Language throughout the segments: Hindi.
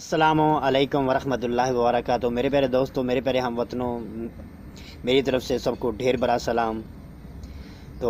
अस्सलामु अलैकुम वरहमतुल्लाहि वबरकातुहू। मेरे प्यारे दोस्तों, मेरे प्यारे हमवतनों, मेरी तरफ से सबको ढेर बड़ा सलाम। तो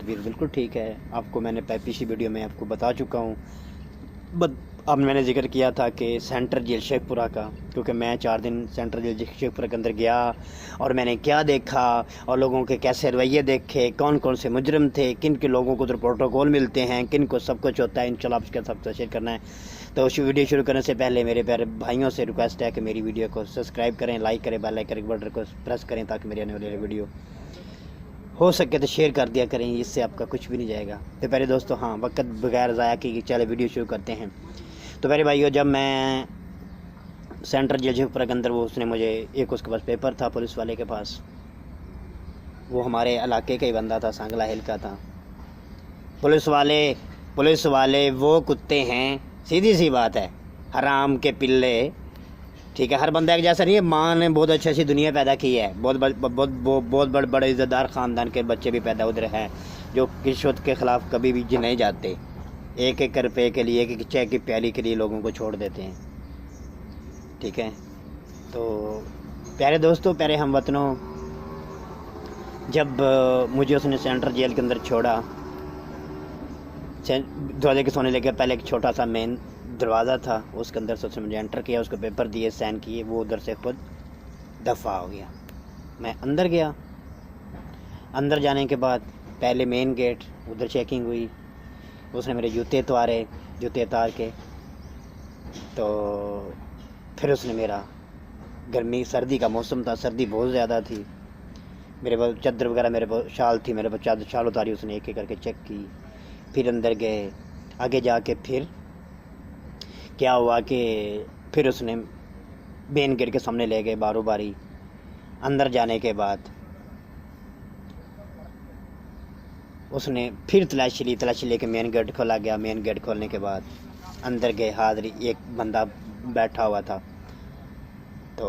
तबीयत बिल्कुल ठीक है। आपको मैंने पिछली वीडियो में आपको बता चुका हूँ। अब मैंने जिक्र किया था कि सेंटर जेल शेखपुरा का, क्योंकि मैं 4 दिन सेंटर जेल शेखपुरा के अंदर गया और मैंने क्या देखा और लोगों के कैसे रवैये देखे, कौन कौन से मुजरिम थे, किन के लोगों को तो प्रोटोकॉल मिलते हैं, किन को सब कुछ होता है। इंशाल्लाह आपके साथ शेयर करना है। तो उस वीडियो शुरू करने से पहले मेरे प्यारे भाइयों से रिक्वेस्ट है कि मेरी वीडियो को सब्सक्राइब करें, लाइक करें, बेल आइकन बटन को प्रेस करें ताकि मेरी आने वाली वीडियो हो सके तो शेयर कर दिया करें, इससे आपका कुछ भी नहीं जाएगा। तो प्यारे दोस्तों, हाँ, वक्त बगैर ज़ाया कि चले वीडियो शुरू करते हैं। तो मेरे भाइयों, जब मैं सेंट्रल जेल शेखपुरा के अंदर, वो उसने मुझे उसके पास पेपर था पुलिस वाले के पास, वो हमारे इलाके का ही बंदा था, सांगला हिल का था। पुलिस वाले वो कुत्ते हैं, सीधी सी बात है, हराम के पिल्ले। ठीक है, हर बंदा एक जैसा नहीं है। माँ ने बहुत अच्छी दुनिया पैदा की है, बहुत बड़े इज़्ज़तदार ख़ानदान के बच्चे भी पैदा उधर हैं जो रिश्वत के ख़िलाफ़ कभी भी नहीं जाते। एक एक रुपये के लिए, एक चाय की प्याली के लिए लोगों को छोड़ देते हैं। ठीक है, तो प्यारे दोस्तों, प्यारे हमवतनों, जब मुझे उसने सेंट्रल जेल के अंदर छोड़ा, दरवाजे के सोने लेके पहले एक छोटा सा मेन दरवाज़ा था, उसके अंदर से उसने मुझे एंटर किया, उसको पेपर दिए, साइन किए, वो उधर से खुद दफ़ा हो गया। मैं अंदर गया। अंदर जाने के बाद पहले मेन गेट, उधर चेकिंग हुई, उसने मेरे जूते उतार के, तो फिर उसने मेरा, सर्दी का मौसम था, सर्दी बहुत ज़्यादा थी, मेरे पास चादर वगैरह, मेरे पास शाल थी, मेरे पास शाल उतारी, उसने एक एक करके चेक की। फिर अंदर गए। आगे जाके फिर क्या हुआ कि फिर उसने मेन गेट के सामने ले गए बारी बारी। अंदर जाने के बाद उसने फिर तलाशी लेके मेन गेट खोला गया। मेन गेट खोलने के बाद अंदर गए। हाज़री, एक बंदा बैठा हुआ था, तो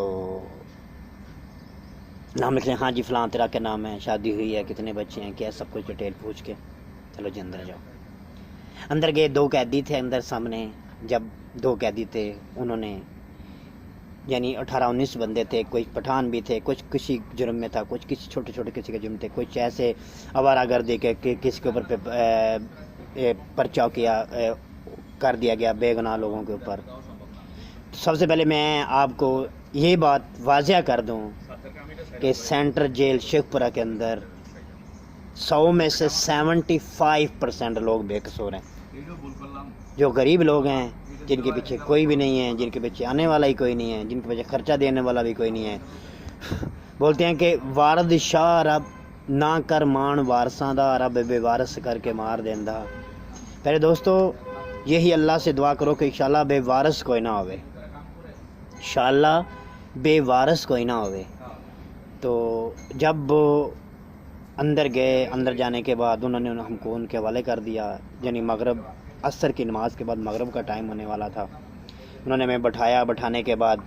नाम लिख रहे हैं, हाँ जी फ़लाँ तेरा क्या नाम है, शादी हुई है, कितने बच्चे हैं, क्या, सब कुछ डिटेल पूछ के चलो जी अंदर जाओ। अंदर गए। 2 कैदी थे अंदर सामने। जब 2 कैदी थे, उन्होंने, यानी 18-19 बंदे थे, कोई पठान भी थे, कुछ किसी जुर्म में था, कुछ किसी छोटे किसी के जुर्म थे, कुछ ऐसे आवारागर्दी के किसी के ऊपर पर्चा कर दिया गया बेगुनाह लोगों के ऊपर। सबसे पहले मैं आपको ये बात वाज़ह कर दूं कि सेंट्रल जेल शेखपुरा के अंदर 100 में से 75% लोग बेकसूर हैं। जो गरीब लोग हैं, जिनके पीछे कोई भी नहीं है, जिनके पीछे आने वाला ही कोई नहीं है, जिनके पीछे खर्चा देने वाला भी कोई नहीं है, बोलते हैं कि वारद शाह रब ना कर मान वारसां दा, रब बेवारस करके मार देंदा। पहले दोस्तों, यही अल्लाह से दुआ करो कि इंशाल्लाह बेवारस कोई ना होवे, इंशाल्लाह बेवारस कोई ना होवे। तो जब अंदर गए, अंदर जाने के बाद उन्होंने हमको उनके हवाले कर दिया, यानी मगरब असर की नमाज़ के बाद मगरब का टाइम होने वाला था। उन्होंने मैं बैठाने के बाद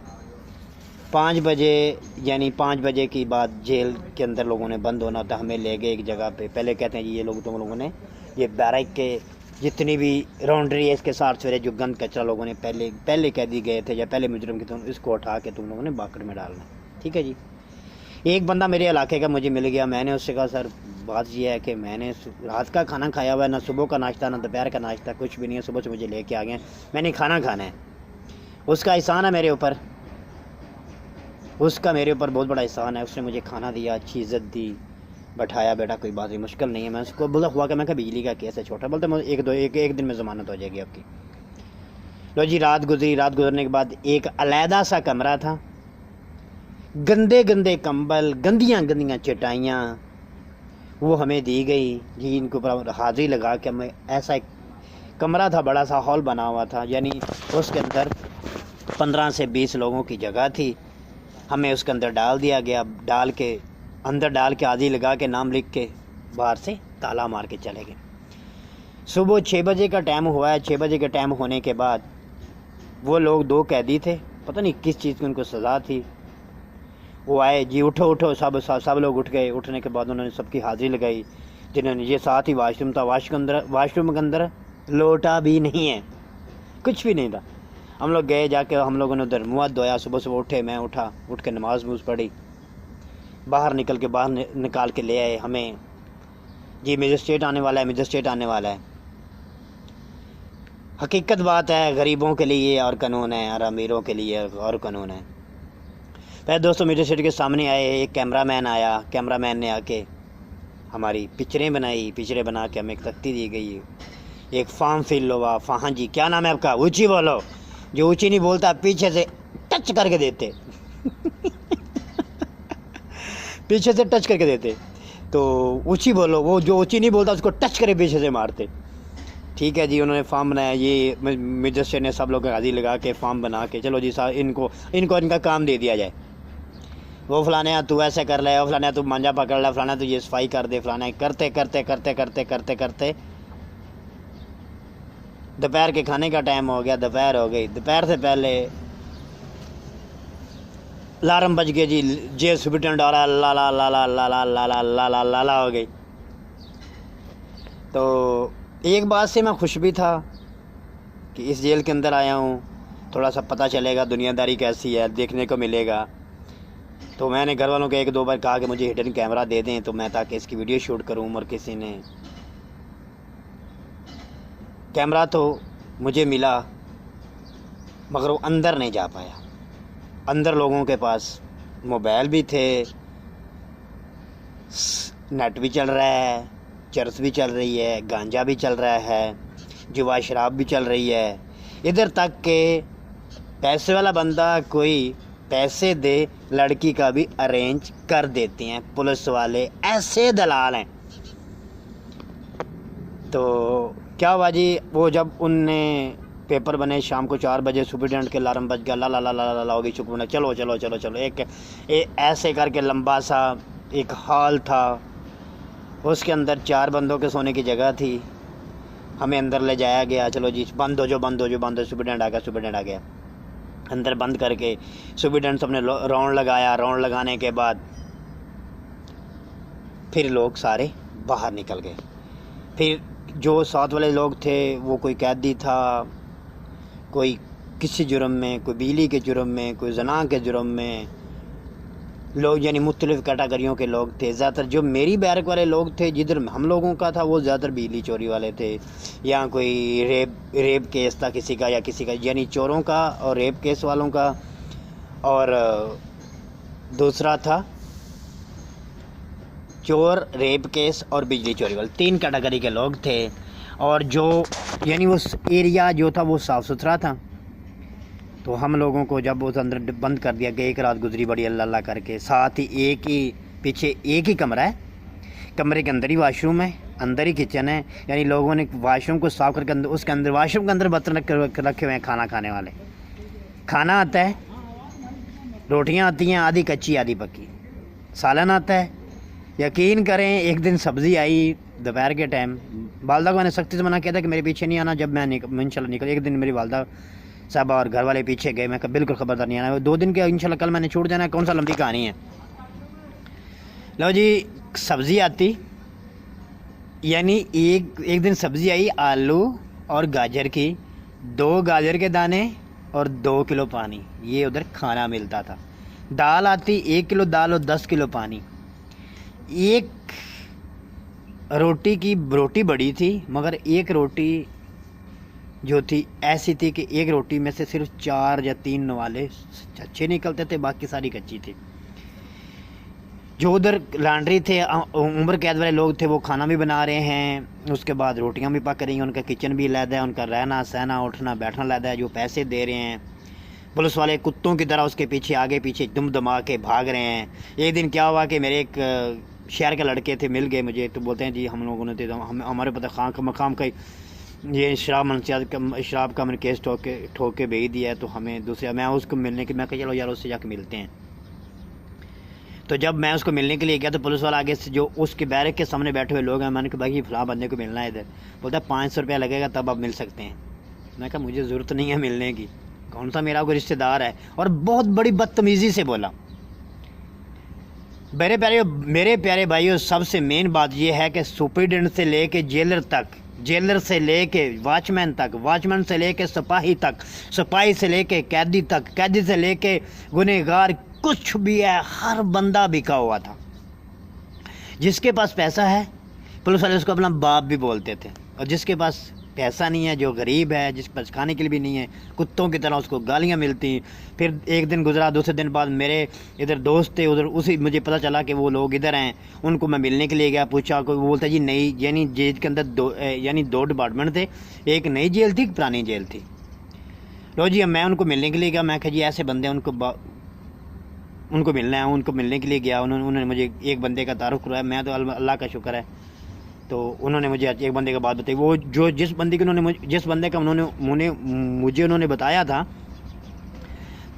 5 बजे, यानी 5 बजे की बाद जेल के अंदर लोगों ने बंद होना था, हमें ले गए एक जगह पे। पहले कहते हैं जी ये लोग, तुम लोगों ने ये बैरक के जितनी भी राउंड्री है, इसके साथ सवेरे जो गंद कचरा लोगों ने पहले कैदी गए थे या पहले मुजरिम के, तुम इसको उठा के तुम लोगों ने बाकड़ में डालना। ठीक है जी। एक बंदा मेरे इलाके का मुझे मिल गया। मैंने उससे कहा, सर बात यह है कि मैंने रात का खाना खाया हुआ है, ना सुबह का नाश्ता ना दोपहर का नाश्ता, कुछ भी नहीं है, सुबह से मुझे लेके आ गए, मैंने खाना खाना है। उसका एहसान है मेरे ऊपर, उसका मेरे ऊपर बहुत बड़ा एहसान है। उसने मुझे खाना दिया, अच्छी इज़्ज़त दी, बैठाया, बेटा कोई बात नहीं, मुश्किल नहीं है। मैं उसको बोला हुआ कि मैं कहा बिजली का केस है छोटा, बोलते मैं एक दिन में ज़मानत हो जाएगी आपकी। लो जी, रात गुजरने के बाद एक अलहदा सा कमरा था, गंदे कंबल, गंदियाँ चटाइयाँ वो हमें दी गई जी। इनके ऊपर हाज़िरी लगा के हमें, ऐसा एक कमरा था, बड़ा सा हॉल बना हुआ था, यानी उसके अंदर 15 से 20 लोगों की जगह थी। हमें उसके अंदर डाल दिया गया। अंदर डाल के हाज़िरी लगा के नाम लिख के बाहर से ताला मार के चले गए। सुबह 6 बजे का टाइम हुआ है। 6 बजे के टाइम होने के बाद वो लोग 2 कैदी थे, पता नहीं किस चीज़ की उनको सज़ा थी, वो आए जी, उठो, सब लोग उठ गए। उठने के बाद उन्होंने सबकी हाज़िरी लगाई। जिन्होंने, ये साथ ही वाशरूम था, वाशरूम के अंदर लोटा भी नहीं है, कुछ भी नहीं था। हम लोग गए, जाके हम लोगों ने उधर मुँह धोया, सुबह सुबह उठे, मैं उठ के नमाज पढ़ी, बाहर निकाल के ले आए हमें, जी मजिस्ट्रेट आने वाला है, मजिस्ट्रेट आने वाला है। हकीकत बात है, गरीबों के लिए और कानून है और अमीरों के लिए और कानून है। पहले दोस्तों मजिस्ट्रेट के सामने आए, एक कैमरामैन आया, कैमरामैन ने आके हमारी पिक्चरें बनाई, पिक्चरें बना के हमें एक तख्ती दी गई, एक फॉर्म फिल हुआ। हाँ जी, क्या नाम है आपका? ऊँची बोलो। जो ऊँची नहीं बोलता पीछे से टच करके देते पीछे से टच करके देते, तो ऊँची बोलो। वो जो ऊँची नहीं बोलता उसको टच करे पीछे से मारते। ठीक है जी, उन्होंने फॉर्म बनाया, ये मजिस्ट्रेट ने सब लोग हाजिरी लगा के फॉर्म बना के, चलो जी साहब इनको इनका काम दे दिया जाए। वो फलाने तू ऐसे कर ले, वो फलाने तू मांझा पकड़ ले, फलाना तू ये सफाई कर दे, फलाना करते करते करते करते करते करते दोपहर के खाने का टाइम हो गया, दोपहर हो गई। दोपहर से पहले अलार्म बज गए जी, जेल सुपरिटेंडेंट आ रहा, ला ला ला ला ला ला ला ला ला ला ला ला हो गई। तो एक बात से मैं खुश भी था कि इस जेल के अंदर आया हूँ, थोड़ा सा पता चलेगा दुनियादारी कैसी है, देखने को मिलेगा। तो मैंने घर वालों को एक दो बार कहा कि मुझे हिडन कैमरा दे दें, तो मैं ताकि इसकी वीडियो शूट करूँ। और किसी ने कैमरा तो मुझे मिला, मगर वो अंदर नहीं जा पाया। अंदर लोगों के पास मोबाइल भी थे, नेट भी चल रहा है, चरस भी चल रही है, गांजा भी चल रहा है, जुआ शराब भी चल रही है। इधर तक के पैसे वाला बंदा कोई पैसे दे, लड़की का भी अरेंज कर देते हैं पुलिस वाले, ऐसे दलाल हैं। तो क्या हुआ जी, वो जब उनने पेपर बने शाम को 4 बजे, सुपरिटेंडेंट के अलार्म बज गया, ला ला ला ला ला होगी, चुप होना, चलो चलो चलो चलो। एक ऐसे करके लंबा सा एक हॉल था, उसके अंदर 4 बंदों के सोने की जगह थी। हमें अंदर ले जाया गया, चलो जी बंद हो जो बंद हो जो बंद हो। सुपरिटेंडेंट आ गया, अंदर बंद करके सुपरिटेंडेंट सबने राउंड लगाया। राउंड लगाने के बाद फिर लोग सारे बाहर निकल गए। फिर जो साथ वाले लोग थे, वो कोई कैदी था, कोई किसी जुर्म में, कोई बिजली के जुर्म में, कोई जना के जुर्म में, लोग यानी मुख्तलिफ़ कैटेगरियों के लोग थे। ज़्यादातर जो मेरी बैरक वाले लोग थे, जिधर हम लोगों का था, वो ज़्यादातर बिजली चोरी वाले थे, या कोई रेप केस था किसी का, या किसी का, यानी चोरों का और रेप केस वालों का। और दूसरा था चोर, रेप केस और बिजली चोरी वाले, 3 कैटेगरी के लोग थे। और जो यानी वो एरिया जो था वो साफ़ सुथरा था। तो हम लोगों को जब उस अंदर बंद कर दिया गया, एक रात गुजरी बड़ी अल्लाह अल्लाह करके। साथ ही पीछे एक ही कमरा है, कमरे के अंदर ही वाशरूम है, अंदर ही किचन है। यानी लोगों ने वाशरूम को साफ करके अंदर, उसके अंदर वाशरूम के अंदर बर्तन रखे हुए हैं खाना खाने वाले। खाना आता है, रोटियां आती हैं, आधी कच्ची आधी पक्की, सालन आता है। यकीन करें, एक दिन सब्ज़ी आई दोपहर के टाइम, वालदा को मैंने सख्ती से मना किया था कि मेरे पीछे नहीं आना। जब मैं इंशाल्लाह निकल, एक दिन मेरी वालदा साहबा और घर वाले पीछे गए, मैं कहा बिल्कुल ख़बरदार नहीं आना। 2 दिन के इंशाल्लाह कल मैंने छूट जाना है, कौन सा लंबी कहानी है। लो जी, सब्ज़ी आती, यानी एक दिन सब्ज़ी आई आलू और गाजर की, 2 गाजर के दाने और 2 किलो पानी, ये उधर खाना मिलता था। दाल आती, 1 किलो दाल और 10 किलो पानी। एक रोटी बड़ी थी, मगर एक रोटी जो थी ऐसी थी कि एक रोटी में से सिर्फ 4 या 3 नवाले अच्छे निकलते थे, बाकी सारी कच्ची थी। जो उधर लॉन्ड्री थे, उम्र कैद वाले लोग थे, वो खाना भी बना रहे हैं, उसके बाद रोटियां भी पक रही हैं, उनका किचन भी अलग है, उनका रहना सहना उठना बैठना अलग है। जो पैसे दे रहे हैं, पुलिस वाले कुत्तों की तरह उसके पीछे आगे पीछे दुम दमा के भाग रहे हैं। एक दिन क्या हुआ कि मेरे एक शहर के लड़के थे, मिल गए मुझे, तो बोलते हैं जी हम लोगों ने हमारे पता खां का मकाम का ये शराब का मैंने केस ठोक के भेज दिया है, तो हमें दूसरा, मैं उसको मिलने की, मैं कहा चलो यार उससे जाके मिलते हैं। तो जब मैं उसको मिलने के लिए गया, तो पुलिस वाला आगे से, जो उसके बैरक के सामने बैठे हुए लोग हैं, मैंने कहा भाई फ़लाँ बंदे को मिलना है इधर। बोलता है 500 रुपया लगेगा तब आप मिल सकते हैं। मैं कहा मुझे ज़रूरत नहीं है मिलने की, कौन सा मेरा कोई रिश्तेदार है। और बहुत बड़ी बदतमीज़ी से बोला। मेरे प्यारे भाइयों, सबसे मेन बात यह है कि सुपरिटेंडेंट से ले कर जेलर तक जेलर से लेके वॉचमैन तक, वॉचमैन से लेके सिपाही तक, सिपाही से लेके कैदी तक, कैदी से लेके गुनहगार, कुछ भी है, हर बंदा बिका हुआ था। जिसके पास पैसा है पुलिस वाले उसको अपना बाप भी बोलते थे, और जिसके पास पैसा नहीं है, जो गरीब है, जिसके पास खाने के लिए भी नहीं है, कुत्तों की तरह उसको गालियाँ मिलती। फिर एक दिन गुजरा, दूसरे दिन बाद मेरे इधर दोस्त थे उधर, उसी मुझे पता चला कि वो लोग इधर हैं, उनको मैं मिलने के लिए गया, पूछा, कोई बोलता जी नई, यानी जेल के अंदर दो डिपार्टमेंट थे, एक नई जेल थी, एक पुरानी जेल थी। लो जी, मैं उनको मिलने के लिए गया, मैं कहा जी ऐसे बंदे उनको मिलना है, उनको मिलने के लिए गया। उन्होंने मुझे एक बंदे का तारुफ करवाया, मैं तो अल्लाह का शुक्र है, तो उन्होंने मुझे एक बंदे का बात बताई। वो जो जिस बंदे का उन्होंने बताया था,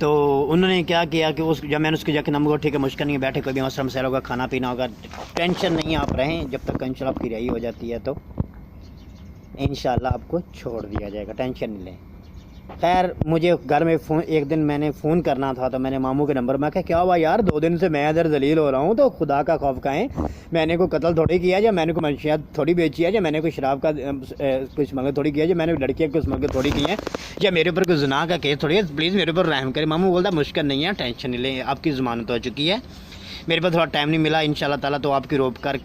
तो उन्होंने क्या किया कि जब मैंने उसके जाके नंबर, ठीक है मुश्किल नहीं है, बैठे, कोई भी मसला मसला होगा, खाना पीना होगा, टेंशन नहीं, आप रहें, जब तक इंशाल्लाह आपकी रिहाई हो जाती है तो इंशाल्लाह आपको छोड़ दिया जाएगा, टेंशन नहीं लें। खैर मुझे घर में एक दिन मैंने फ़ोन करना था, तो मैंने मामू के नंबर, मैं कहा क्या हुआ यार, 2 दिन से मैं इधर जलील हो रहा हूँ, तो खुदा का खौफ खाएं, मैंने कोई कत्ल थोड़ी किया, या मैंने कोई मंशियात थोड़ी बेची है, या मैंने कोई शराब का कुछ स्मगल थोड़ी किया, या मैंने लड़कियों को स्मगल थोड़ी की है, या मेरे ऊपर कोई ज़िना का केस थोड़ी है, प्लीज़ मेरे ऊपर रहम करें। मामू बोलता मुश्किल नहीं है, टेंशन नहीं लें, आपकी ज़मानत हो चुकी है, मेरे पास थोड़ा टाइम नहीं मिला, इंशाल्लाह ताला तो आपकी रोक कर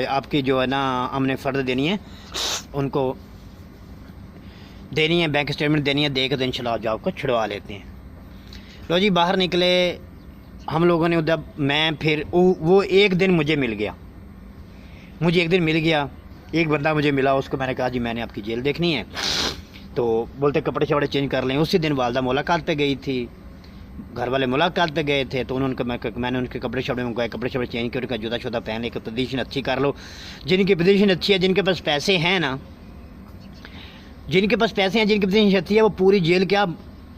आपकी जो है ना हमने फ़र्द देनी है, उनको देनी है, बैंक स्टेटमेंट देनी है, दे के तो इंशाल्लाह जॉब को छुड़वा लेते हैं। लो जी, बाहर निकले हम लोगों ने उधर, मैं फिर वो एक दिन मुझे मिल गया, एक बंदा मुझे मिला, उसको मैंने कहा जी मैंने आपकी जेल देखनी है, तो बोलते कपड़े शपड़े चेंज कर लें। उसी दिन वालदा मुलाकात पे गई थी, घर वाले मुलाकात पे गए थे, तो मैंने उनके कपड़े शपड़े मंगवाए, कपड़े शपड़े चेंज कर, उनका जूता शूता पहन लेकर पोजीशन अच्छी कर लो। जिनकी पोजीशन अच्छी है, जिनके पास पैसे हैं ना, जिनके पास पैसे हैं, जिनकी पोजीशन अच्छी है, वो पूरी जेल क्या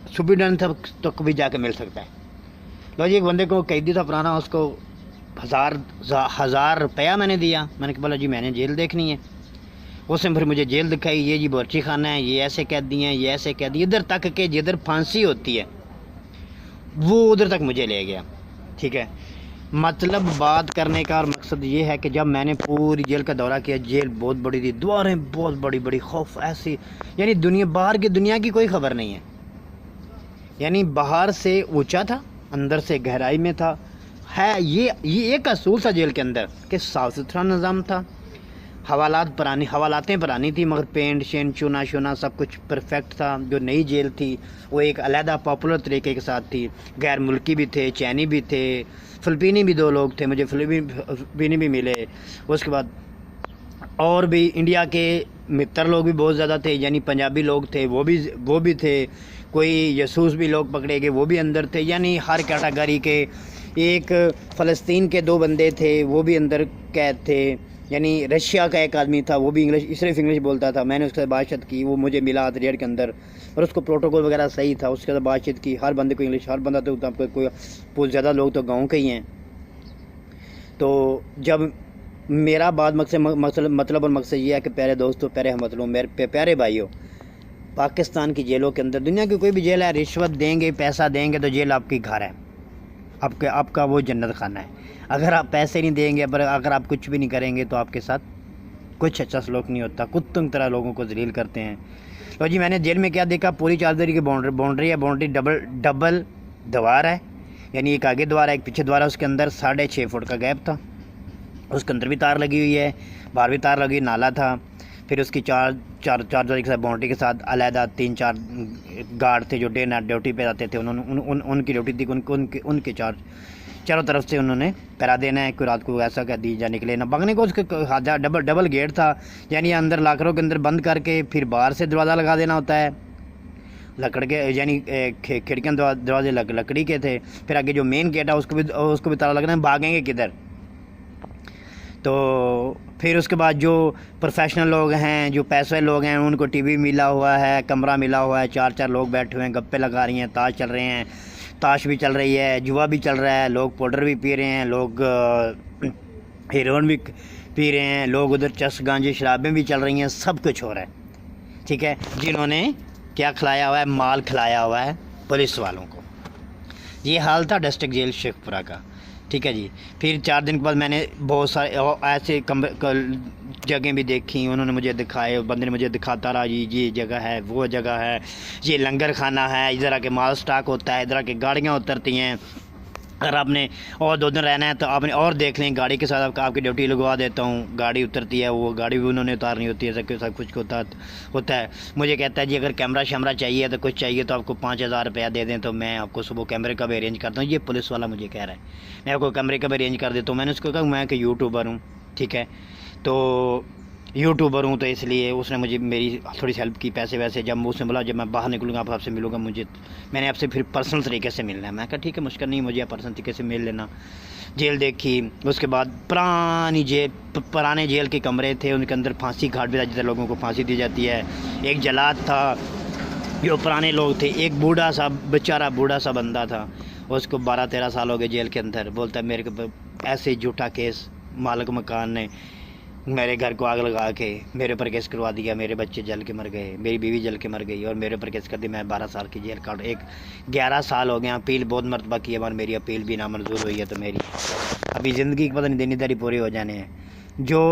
सुपरिटेंडेंट तक भी जाके मिल सकता है। लो जी, एक बंदे को कैदी था पुराना, उसको 1000 रुपया मैंने दिया, मैंने कहा बोला जी मैंने जेल देखनी है। उसने फिर मुझे जेल दिखाई, ये जी बावर्ची खाना है, ये ऐसे कैदी हैं, ये ऐसे कैदी, इधर तक के जिधर फांसी होती है वो उधर तक मुझे ले गया। ठीक है, मतलब बात करने का और मकसद ये है कि जब मैंने पूरी जेल का दौरा किया, जेल बहुत बड़ी थी, दीवारें बहुत बड़ी बड़ी, खौफ ऐसी, यानी बाहर की दुनिया की कोई खबर नहीं है, यानी बाहर से ऊंचा था, अंदर से गहराई में था। है ये एक असूल था जेल के अंदर कि साफ़ सुथरा निज़ाम था, हवालातें पुरानी थी, मगर पेंट शेंट चुना शुना सब कुछ परफेक्ट था। जो नई जेल थी वो एक अलहदा पॉपुलर तरीके के साथ थी, गैर मुल्की भी थे, चैनी भी थे, फ़िलिपीनी भी 2 लोग थे, मुझे फ़िलिपीनी भी मिले। उसके बाद और भी इंडिया के मित्र लोग भी बहुत ज़्यादा थे, यानी पंजाबी लोग थे, वो भी थे, कोई यसूस भी लोग पकड़े गए, वो भी अंदर थे, यानी हर कैटेगरी के। एक फ़लस्तीन के 2 बंदे थे, वो भी अंदर कैद थे, यानी रशिया का एक आदमी था, वो भी सिर्फ इंग्लिश बोलता था। मैंने उसके साथ बातचीत की, वो मुझे मिला रेड के अंदर, और उसको प्रोटोकॉल वगैरह सही था, उसके साथ बातचीत की। हर बंदे को इंग्लिश, हर बंदा तो आपको कोई बहुत ज़्यादा लोग तो गाँव के ही हैं। तो जब मेरा बात मतलब और मकसद ये है कि प्यारे दोस्तों, प्यारे हमवतनों, मेरे प्यारे भाइयों, पाकिस्तान की जेलों के अंदर, दुनिया की कोई भी जेल है, रिश्वत देंगे, पैसा देंगे तो जेल आपकी घर है, आपका वो जन्नत खाना है। अगर आप पैसे नहीं देंगे, पर अगर आप कुछ भी नहीं करेंगे तो आपके साथ कुछ अच्छा सलूक नहीं होता, कुत्तों की तरह लोगों को जलील करते हैं। तो जी मैंने जेल में क्या देखा, पूरी 4 दरी की बाउंड्री है, बाउंड्री डबल दीवार है, यानी एक आगे द्वार है, एक पीछे द्वार है, उसके अंदर 6.5 फुट का गैप था, उसके अंदर भी तार लगी हुई है, बाहर भी तार लगी, नाला था। फिर उसकी चार के साथ बाउंड्री के साथ अलहदा 3-4 गार्ड थे जो डे नाइट ड्यूटी पे आते थे, उनकी ड्यूटी थी, उनके चारों तरफ से उन्होंने पहरा देना है, कोई रात को ऐसा क्या दी जा निकले ना भागने को। उसके डबल गेट था, यानी अंदर लाकरों के अंदर बंद करके फिर बाहर से दरवाज़ा लगा देना होता है, लकड़ के, यानी खिड़कियाँ दरवाजे लकड़ी के थे। फिर आगे जो मेन गेट है उसको भी ताला लगना है, भागेंगे किधर। तो फिर उसके बाद जो प्रोफेशनल लोग हैं, जो पैसे लोग हैं, उनको टीवी मिला हुआ है, कमरा मिला हुआ है, 4 लोग बैठे हुए हैं, गप्पे लगा रही हैं, ताश चल रहे हैं, ताश भी चल रही है, जुआ भी चल रहा है, लोग पाउडर भी पी रहे हैं, लोग हेरोइन भी पी रहे हैं, लोग उधर चस गांजे शराबें भी चल रही हैं, सब कुछ हो रहा है। ठीक है, जिन्होंने क्या खिलाया हुआ है, माल खिलाया हुआ है पुलिस वालों को। ये हाल था डिस्ट्रिक्ट जेल शेखपुरा का। ठीक है जी। फिर 4 दिन के बाद मैंने बहुत सारे ऐसे जगह भी देखी, उन्होंने मुझे दिखाए, बंदे ने मुझे दिखाता रहा, ये जगह है, वो जगह है, ये लंगर खाना है, इधर आके माल स्टॉक होता है, इधर आके गाड़ियाँ उतरती हैं, अगर आपने और 2 दिन रहना है तो आपने और देख लें, गाड़ी के साथ आपकी ड्यूटी लगवा देता हूँ, गाड़ी उतरती है, वो गाड़ी भी उन्होंने उतारनी होती है, सब कुछ होता है। मुझे कहता है जी अगर कैमरा शैमरा चाहिए तो कुछ चाहिए तो आपको 5,000 रुपया दे दें तो मैं आपको सुबह कैमरे का भी अरेंज करता हूँ। ये पुलिस वाला मुझे कह रहा है मैं आपको कैमरे का भी अरेंज कर देता हूँ। मैंने उसको कहा मैं कि यूट्यूबर हूँ, ठीक है, तो यूट्यूबर हूँ तो इसलिए उसने मुझे मेरी थोड़ी सी हेल्प की, पैसे वैसे। जब उसने बोला जब मैं बाहर निकलूँगा आप आपसे मिलूँगा, मैंने आपसे फिर पर्सनल तरीके से मिलना है। मैं कहा ठीक है, मुश्किल नहीं, मुझे पर्सनल तरीके से मिल लेना। जेल देखी, उसके बाद पुराने जेल के कमरे थे, उनके अंदर फांसी घाट भी था जिधर लोगों को फांसी दी जाती है। एक जलाद था, जो पुराने लोग थे। एक बूढ़ा सा बेचारा बूढ़ा सा बंदा था, उसको 12-13 साल हो गए जेल के अंदर। बोलता है मेरे को ऐसे झूठा केस, मालिक मकान ने मेरे घर को आग लगा के मेरे ऊपर केस करवा दिया, मेरे बच्चे जल के मर गए, मेरी बीवी जल के मर गई और मेरे ऊपर केस कर दी। मैं 12 साल की जेल काट, 11 साल हो गया। अपील बहुत मरतबा की है मगर मेरी अपील भी नामंजूर हुई है। तो मेरी अभी ज़िंदगी की पता नहीं देनीदारी पूरी हो जाने हैं। जो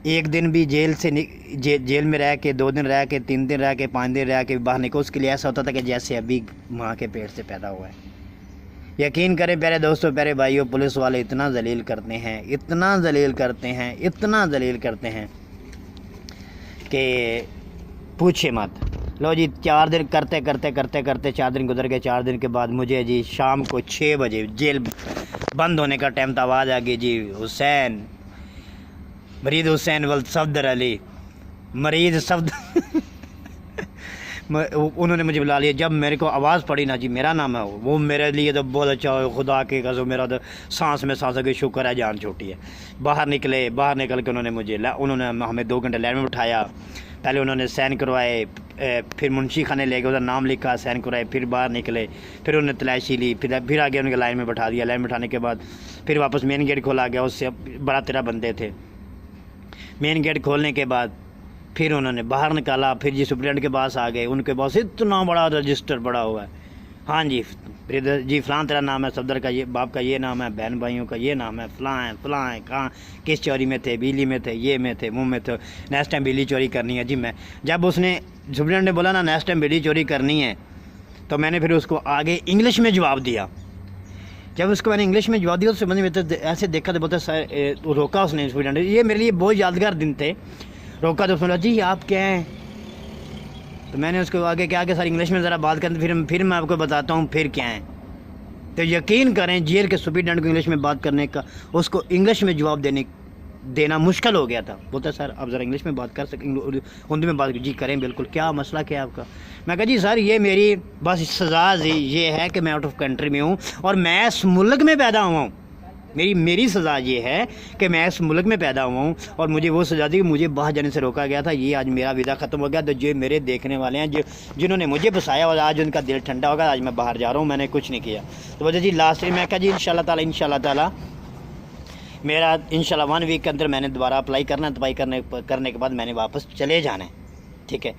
एक दिन भी जेल से जेल में रह के 2 दिन रह के 3 दिन रह के 5 दिन रह के बाहर निकल, उसके लिए ऐसा होता था कि जैसे अभी माँ के पेट से पैदा हुआ है। यकीन करें प्यारे दोस्तों, प्यारे भाइयों, पुलिस वाले इतना जलील करते हैं, इतना जलील करते हैं, इतना जलील करते हैं कि पूछे मत। लो जी 4 दिन करते 4 दिन गुजर गए। 4 दिन के बाद मुझे जी शाम को 6 बजे जेल बंद होने का टाइम था, आवाज़ आ गई जी हुसैन, मरीद हुसैन वल सफदर अली, मरीज सफदर उन्होंने मुझे बुला लिया। जब मेरे को आवाज़ पड़ी ना जी मेरा नाम है, वो मेरे लिए तो बहुत अच्छा हो, खुदा के कसम मेरा तो सांस में सांस के शुक्र है जान छोटी है। बाहर निकल के उन्होंने हमें 2 घंटे लाइन में बिठाया। पहले उन्होंने साइन करवाए, फिर मुंशी खाने ले गए, उधर नाम लिखा, साइन करवाए, फिर बाहर निकले, फिर उन्होंने तलाशी ली, फिर आगे उनके लाइन में बैठा दिया। लाइन में बैठाने के बाद फिर वापस मेन गेट खोला गया, उससे 12-13 बंदे थे। मेन गेट खोलने के बाद फिर उन्होंने बाहर निकाला, फिर जी सुप्रीडेंट के पास आ गए। उनके पास इतना बड़ा रजिस्टर पड़ा हुआ है, हाँ जी ब्रदर जी फ़लाँ तेरा नाम है, सफदर का ये, बाप का ये नाम है, बहन भाइयों का ये नाम है, फ़लाँ है, कहाँ किस चोरी में थे, बिजली में थे, ये में थे, मुँह में थे, नेक्स्ट टाइम बिजली चोरी करनी है जी। मैं जब उसने सुप्रीडेंट ने बोला ना नेक्स्ट टाइम बिजली चोरी करनी है, तो मैंने फिर उसको आगे इंग्लिश में जवाब दिया। जब उसको मैंने इंग्लिश में जवाब दिया तो समझ में तो ऐसे देखा तो बोलते सर, रोका उसने स्टूडेंट। ये मेरे लिए बहुत यादगार दिन थे। रोका तो उसने जी आप क्या हैं, तो मैंने उसको आगे क्या कि सर इंग्लिश में ज़रा बात करें, फिर मैं आपको बताता हूँ फिर क्या है। तो यकीन करें जेल के सुप्रीडेंट को इंग्लिश में बात करने का, उसको इंग्लिश में जवाब देना मुश्किल हो गया था। बोलता सर आप ज़रा इंग्लिश में बात कर सकें, उर्दू में बात जी करें बिल्कुल, क्या मसला क्या है आपका। मैं कहा जी सर ये मेरी बस सज़ा ये है कि मैं आउट ऑफ कंट्री में हूँ और मैं इस मुल्क में पैदा हुआ हूँ। मेरी सज़ा ये है कि मैं इस मुल्क में पैदा हुआ हूँ और मुझे वो सज़ा दी कि मुझे बाहर जाने से रोका गया था। ये आज मेरा वीज़ा ख़त्म हो गया, तो जो मेरे देखने वाले हैं, जिन्होंने मुझे बसाया और आज उनका दिल ठंडा होगा, आज मैं बाहर जा रहा हूँ, मैंने कुछ नहीं किया। तो बोले जी लास्ट में मैं कहा जी इंशाल्लाह ताला मेरा इंशाल्लाह 1 वीक के अंदर मैंने दोबारा अप्लाई करना है, अप्लाई करने के बाद मैंने वापस चले जाना है, ठीक है।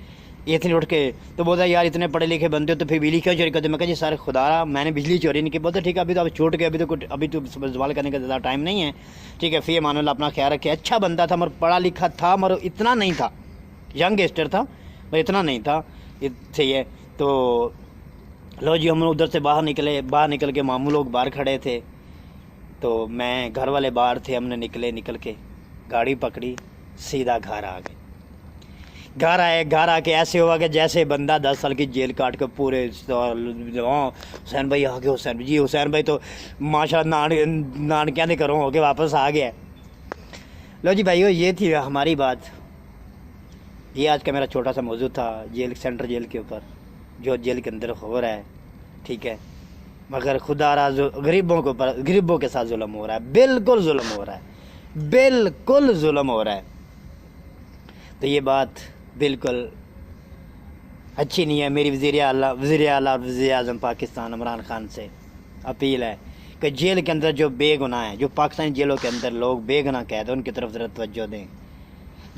ये थे उठ के तो बोलता यार इतने पढ़े लिखे बनते हो तो फिर बिजली क्यों चोरी करते। मैं कहा जी सर खुदा मैंने बिजली चोरी नहीं की। बोलते ठीक है अभी तो आप छूट गए, अभी तो सवाल करने का ज़्यादा टाइम नहीं है, ठीक है। फिर मानो अपना ख्याल रखे। अच्छा बंदा था मगर पढ़ा लिखा था मगर इतना नहीं था, यंग एस्टर था मगर इतना नहीं था, सही है। तो लो जी हम उधर से बाहर निकल के मामू लोग बाहर खड़े थे, तो मैं घर वाले बाहर थे, हमने निकल के गाड़ी पकड़ी, सीधा घर आ गए। घर आके ऐसे हुआ कि जैसे बंदा 10 साल की जेल काट के पूरे हुसैन भाई आ गए। हुसैन जी हुसैन भाई तो माशाल्लाह नानकियाँ करो होके वापस आ गया। लो जी भाइयों ये थी हमारी बात, ये आज का मेरा छोटा सा मौजू था सेंट्रल जेल के ऊपर, जो जेल के अंदर हो रहा है, ठीक है। मगर खुदा गरीबों के साथ जुल्म हो रहा है, बिल्कुल जुल्म हो रहा है, बिल्कुल जुल्म हो रहा है। तो ये बात बिल्कुल अच्छी नहीं है। मेरी वज़ीर आला और वज़ीर आज़म पाकिस्तान इमरान खान से अपील है कि जेल के अंदर जो बेगुनाह हैं, जो पाकिस्तानी जेलों के अंदर लोग बेगुनाह कैद हैं, उनकी तरफ ज़रा तवज्जो दें।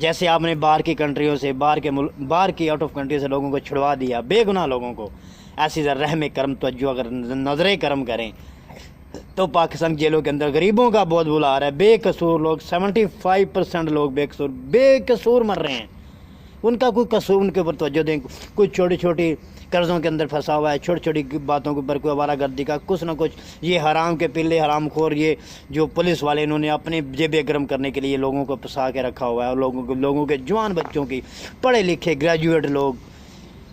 जैसे आपने बाहर की कंट्रियों से, बाहर की आउट ऑफ कंट्री से लोगों को छुड़वा दिया, बेगुनाह लोगों को, ऐसी ज़रा रहम करम तवज्जो अगर नज़र करम करें तो पाकिस्तान जेलों के अंदर गरीबों का बहुत बुला आ रहा है। बेकसूर लोग 75% लोग बेकसूर मर रहे हैं। उनका कोई कसूर, उनके ऊपर तवज्जो दें। कोई छोटी छोटी कर्ज़ों के अंदर फंसा हुआ है, छोटी छोटी बातों के ऊपर कोई आवारागर्दी का कुछ ना कुछ, ये हराम के पिल्ले हराम खोर, ये जो पुलिस वाले इन्होंने अपने जेबें गर्म करने के लिए लोगों को फंसा के रखा हुआ है। और लोगों के जवान बच्चों की, पढ़े लिखे ग्रेजुएट लोग,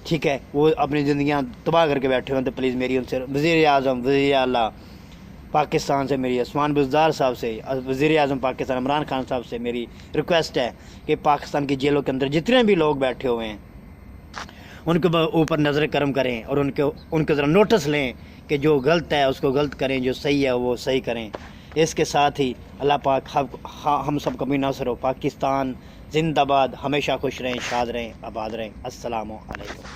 ठीक है, वो अपनी ज़िंदगियाँ तबाह करके बैठे हुए हैं। तो प्लीज़ मेरी उनसे वज़ीर आज़म, वज़ीर आला पाकिस्तान से, मेरी उस्मान बुज़दार साहब से, वज़ीर आज़म पाकिस्तान इमरान खान साहब से मेरी रिक्वेस्ट है कि पाकिस्तान की जेलों के अंदर जितने भी लोग बैठे हुए हैं उनके ऊपर नज़र करम करें और उनके ज़रा नोटिस लें कि जो गलत है उसको गलत करें, जो सही है वो सही करें। इसके साथ ही अल्लाह पाक हम सब कभी नासर हो। पाकिस्तान जिंदाबाद, हमेशा खुश रहें, शाद रहें, आबाद रहें। अस्सलामु अलैकुम।